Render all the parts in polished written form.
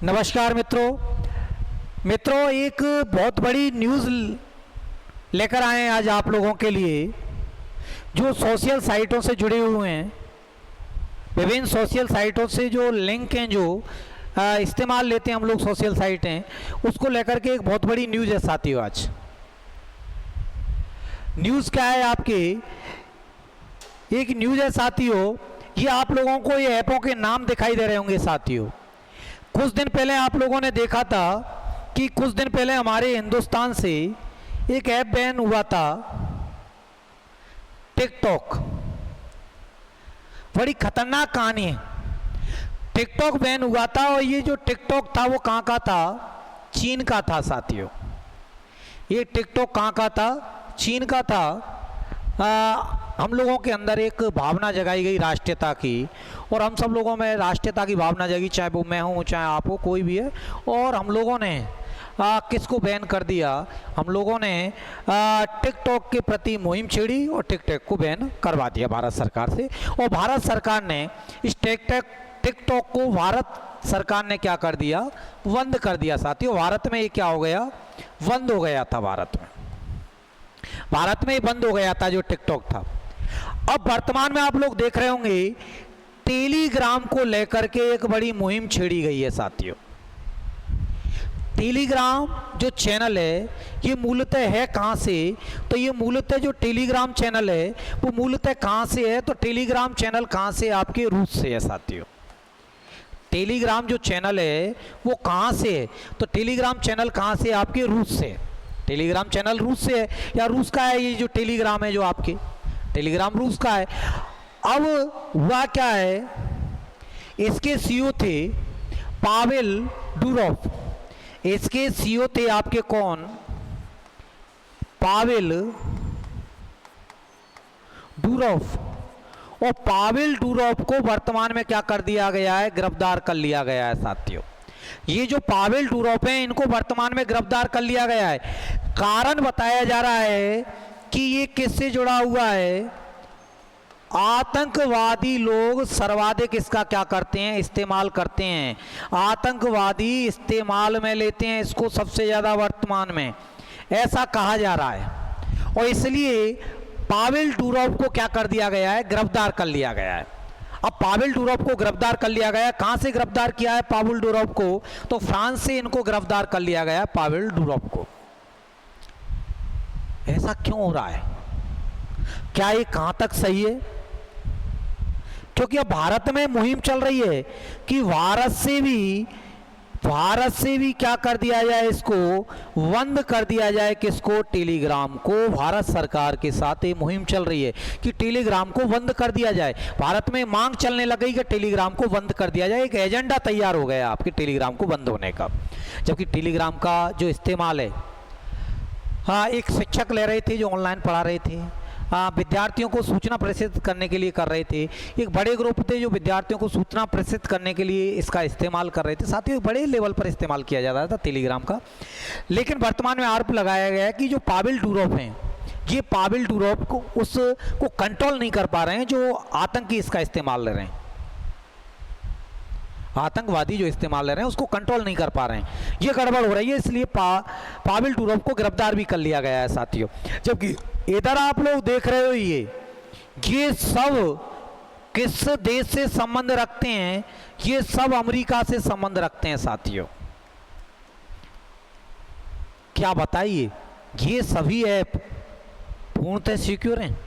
नमस्कार मित्रों एक बहुत बड़ी न्यूज़ लेकर आए हैं आज आप लोगों के लिए। जो सोशल साइटों से जुड़े हुए हैं, विभिन्न सोशल साइटों से जो लिंक हैं, जो इस्तेमाल लेते हैं हम लोग सोशल साइट हैं, उसको लेकर के एक बहुत बड़ी न्यूज़ है साथियों। आज न्यूज़ क्या है आपकी? एक न्यूज़ है साथियों, ये आप लोगों को ये ऐपों के नाम दिखाई दे रहे होंगे साथियों। कुछ दिन पहले आप लोगों ने देखा था कि कुछ दिन पहले हमारे हिंदुस्तान से एक ऐप बैन हुआ था, टिकटॉक। बड़ी खतरनाक कहानी है। टिकटॉक बैन हुआ था और ये जो टिकटॉक था वो कहाँ का था? चीन का था साथियों। ये टिकटॉक कहाँ का था? चीन का था। हम लोगों के अंदर एक भावना जगाई गई राष्ट्रीयता की, और हम सब लोगों में राष्ट्रीयता की भावना जगी, चाहे वो मैं हूँ चाहे आप हो, कोई भी है। और हम लोगों ने किसको बैन कर दिया? हम लोगों ने टिकटॉक के प्रति मुहिम छेड़ी और टिकटॉक को बैन करवा दिया भारत सरकार से। और भारत सरकार ने इस टिकटॉक को भारत सरकार ने क्या कर दिया? बंद कर दिया साथियों। भारत में ये क्या हो गया? बंद हो गया था। भारत में ये बंद हो गया था जो टिकटॉक था। अब वर्तमान में आप लोग देख रहे होंगे टेलीग्राम को लेकर के एक बड़ी मुहिम छेड़ी गई है साथियों। टेलीग्राम जो चैनल है ये मूलतः है कहाँ से? तो ये मूलतः जो टेलीग्राम चैनल है वो मूलतः कहाँ से है? तो टेलीग्राम चैनल कहाँ से? आपके रूस से है साथियों। टेलीग्राम जो चैनल है वो कहाँ से है? तो टेलीग्राम चैनल कहाँ से? आपके रूस से। टेलीग्राम चैनल रूस से है या रूस का है? ये जो टेलीग्राम है जो आपके टेलीग्राम रूस का है। अब हुआ क्या है, इसके सीईओ थे पावेल डुरोव। इसके सीईओ थे आपके कौन? Pavel Durov. और पावेल डुरोव को वर्तमान में क्या कर दिया गया है? गिरफ्तार कर लिया गया है साथियों। ये जो पावेल डुरोव हैं इनको वर्तमान में गिरफ्तार कर लिया गया है। कारण बताया जा रहा है कि ये किससे जुड़ा हुआ है? आतंकवादी लोग सर्वाधिक इसका क्या करते हैं? इस्तेमाल करते हैं। आतंकवादी इस्तेमाल में लेते हैं इसको सबसे ज़्यादा वर्तमान में, ऐसा कहा जा रहा है। और इसलिए पावेल डुरोव को क्या कर दिया गया है? गिरफ्तार कर लिया गया है। अब पावेल डुरोव को गिरफ्तार कर लिया गया है। कहाँ से गिरफ्तार किया है पावेल डुरोव को? तो फ्रांस से इनको गिरफ्तार कर लिया गया है पावेल डुरोव को। ऐसा क्यों हो रहा है? क्या ये कहाँ तक सही है? क्योंकि अब भारत में मुहिम चल रही है कि भारत से भी क्या कर दिया जाए? इसको बंद कर दिया जाए। किसको? टेलीग्राम को। भारत सरकार के साथ ये मुहिम चल रही है कि टेलीग्राम को बंद कर दिया जाए। भारत में मांग चलने लग गई कि टेलीग्राम को बंद कर दिया जाए। एक एजेंडा तैयार हो गया आपके टेलीग्राम को बंद होने का। जबकि टेलीग्राम का जो इस्तेमाल है, हाँ, एक शिक्षक ले रहे थे जो ऑनलाइन पढ़ा रहे थे, विद्यार्थियों को सूचना प्रेषित करने के लिए कर रहे थे। एक बड़े ग्रुप थे जो विद्यार्थियों को सूचना प्रेषित करने के लिए इसका इस्तेमाल कर रहे थे। साथ ही बड़े लेवल पर इस्तेमाल किया जा रहा था टेलीग्राम का। लेकिन वर्तमान में आरोप लगाया गया है कि जो पावेल डुरोव हैं, ये पावेल डुरोव को उसको कंट्रोल नहीं कर पा रहे हैं, जो आतंकी इसका इस्तेमाल ले रहे हैं। आतंकवादी जो इस्तेमाल ले रहे हैं उसको कंट्रोल नहीं कर पा रहे हैं। ये गड़बड़ हो रही है, इसलिए पावेल डुरोव को गिरफ्तार भी कर लिया गया है साथियों। जबकि इधर आप लोग देख रहे हो ये सब किस देश से संबंध रखते हैं? ये सब अमेरिका से संबंध रखते हैं साथियों। क्या बताइए, ये सभी ऐप पूर्णतः सिक्योर हैं?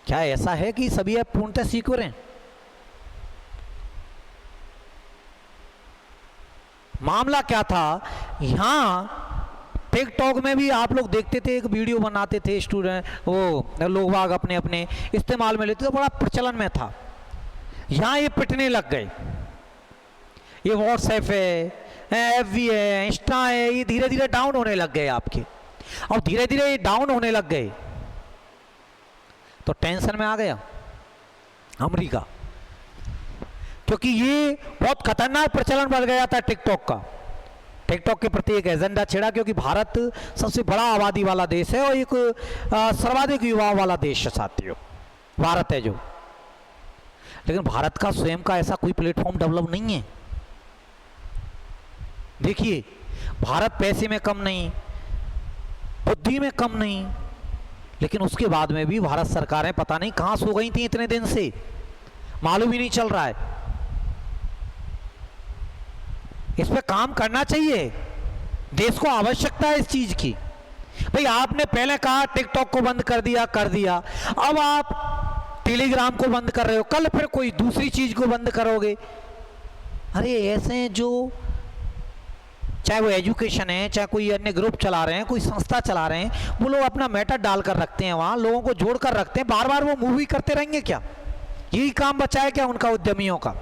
क्या ऐसा है कि सभी ऐप पूर्णतः सिक्योर हैं? मामला क्या था? यहाँ टिकटॉक में भी आप लोग देखते थे, एक वीडियो बनाते थे स्टूडेंट, वो लोग बाग अपने अपने इस्तेमाल में लेते, तो बड़ा प्रचलन में था। यहाँ ये पिटने लग गए। ये व्हाट्सएप है, एफबी है, इंस्टा है, ये धीरे धीरे डाउन होने लग गए आपके। और धीरे धीरे ये डाउन होने लग गए तो टेंशन में आ गया अमेरिका, क्योंकि ये बहुत खतरनाक प्रचलन बढ़ गया था टिकटॉक का। टिकटॉक के प्रति एक एजेंडा छेड़ा, क्योंकि भारत सबसे बड़ा आबादी वाला देश है और एक सर्वाधिक युवाओं वाला देश है साथियों, भारत है जो। लेकिन भारत का स्वयं का ऐसा कोई प्लेटफॉर्म डेवलप नहीं है। देखिए, भारत पैसे में कम नहीं, बुद्धि में कम नहीं, लेकिन उसके बाद में भी भारत सरकारें पता नहीं कहां सो गई थी इतने दिन से, मालूम ही नहीं चल रहा है। इस पे काम करना चाहिए, देश को आवश्यकता है इस चीज की। भाई आपने पहले कहा टिकटॉक को बंद कर दिया, अब आप टेलीग्राम को बंद कर रहे हो, कल फिर कोई दूसरी चीज को बंद करोगे। अरे ऐसे जो चाहे वो एजुकेशन है, चाहे कोई अन्य ग्रुप चला रहे हैं, कोई संस्था चला रहे हैं, वो लोग अपना मैटर डालकर रखते हैं, वहां लोगों को जोड़कर रखते हैं, बार बार वो मूवी करते रहेंगे क्या? यही काम बचा है क्या उनका, उद्यमियों का?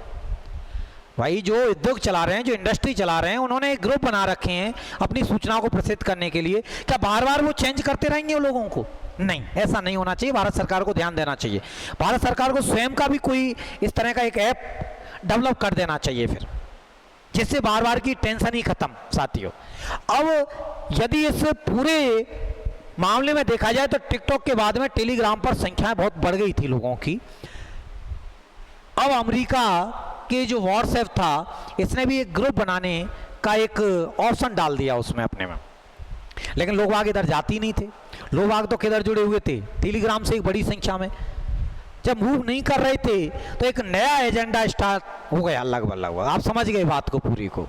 भाई जो उद्योग चला रहे हैं, जो इंडस्ट्री चला रहे हैं, उन्होंने एक ग्रुप बना रखे हैं अपनी सूचनाओं को प्रसिद्ध करने के लिए। क्या बार बार वो चेंज करते रहेंगे उन लोगों को? नहीं, ऐसा नहीं होना चाहिए। भारत सरकार को ध्यान देना चाहिए, भारत सरकार को स्वयं का भी कोई इस तरह का एक ऐप डेवलप कर देना चाहिए फिर, जिससे बार बार की टेंशन ही खत्म। साथियों, अब यदि इस पूरे मामले में देखा जाए तो टिकटॉक के बाद में टेलीग्राम पर संख्याएं बहुत बढ़ गई थी लोगों की। अब अमेरिका के जो व्हाट्सएप था, इसने भी एक ग्रुप बनाने का एक ऑप्शन डाल दिया उसमें अपने में, लेकिन लोग आगे इधर जाते ही नहीं थे। लोग आगे तो किधर जुड़े हुए थे? टेलीग्राम से एक बड़ी संख्या में। जब मूव नहीं कर रहे थे तो एक नया एजेंडा स्टार्ट हो गया लगभग। आप समझ गए बात को पूरी को,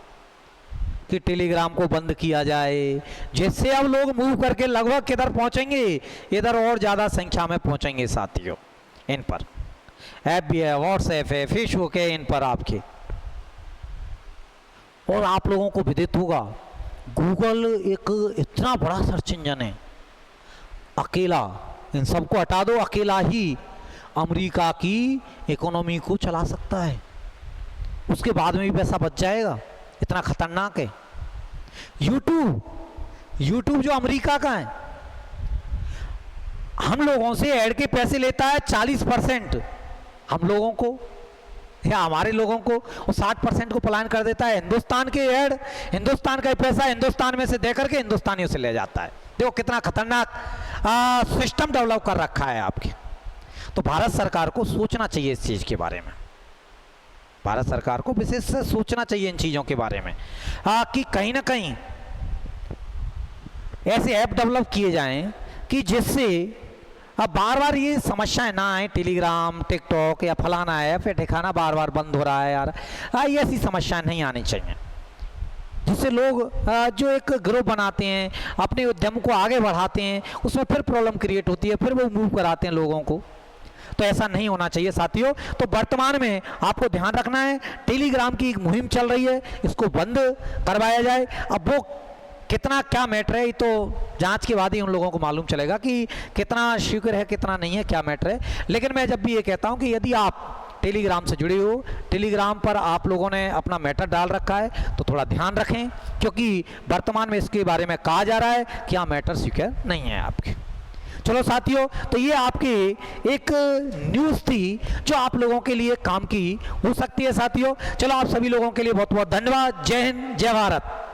कि टेलीग्राम को बंद किया जाए, जिससे अब लोग मूव करके लगभग किधर पहुंचेंगे? इधर और ज्यादा संख्या में पहुंचेंगे साथियों। इन पर ऐप भी है, व्हाट्सएप है, फेसबुक है, इन पर आपके। और आप लोगों को विदित होगा, गूगल एक इतना बड़ा सर्च इंजन है, अकेला इन सबको हटा दो, अकेला ही अमेरिका की इकोनॉमी को चला सकता है। उसके बाद में भी पैसा बच जाएगा, इतना खतरनाक है। यूट्यूब जो अमेरिका का है, हम लोगों से ऐड के पैसे लेता है 40%, हम लोगों को या हमारे लोगों को, वो 60% को पलायन कर देता है। हिंदुस्तान के ऐड, हिंदुस्तान का पैसा हिंदुस्तान में से दे करके हिंदुस्तानियों से ले जाता है। देखो कितना खतरनाक सिस्टम डेवलप कर रखा है आपके। तो भारत सरकार को सोचना चाहिए इस चीज के बारे में, भारत सरकार को विशेष से सोचना चाहिए इन चीजों के बारे में, कि कहीं ना कहीं ऐसे ऐप डेवलप किए जाएं कि जिससे अब बार बार ये समस्याएं ना आए, टेलीग्राम, टिकटॉक या फलाना ऐप या ठिकाना बार बार बंद हो रहा है यार, ये ऐसी समस्याएं नहीं आनी चाहिए, जिससे लोग जो एक ग्रुप बनाते हैं, अपने उद्यम को आगे बढ़ाते हैं, उसमें फिर प्रॉब्लम क्रिएट होती है, फिर वो मूव कराते हैं लोगों को। तो ऐसा नहीं होना चाहिए साथियों। तो वर्तमान में आपको ध्यान रखना है, टेलीग्राम की एक मुहिम चल रही है, इसको बंद करवाया जाए। अब वो कितना क्या मैटर है, तो जांच के बाद ही उन लोगों को मालूम चलेगा कि कितना शीघ्र है, कितना नहीं है, क्या मैटर है। लेकिन मैं जब भी ये कहता हूं कि यदि आप टेलीग्राम से जुड़े हो, टेलीग्राम पर आप लोगों ने अपना मैटर डाल रखा है, तो थोड़ा ध्यान रखें, क्योंकि वर्तमान में इसके बारे में कहा जा रहा है कि हाँ मैटर सिक्योर नहीं है आपके। चलो साथियों, तो ये आपकी एक न्यूज़ थी जो आप लोगों के लिए काम की हो सकती है साथियों। चलो आप सभी लोगों के लिए बहुत बहुत धन्यवाद। जय हिंद, जय भारत।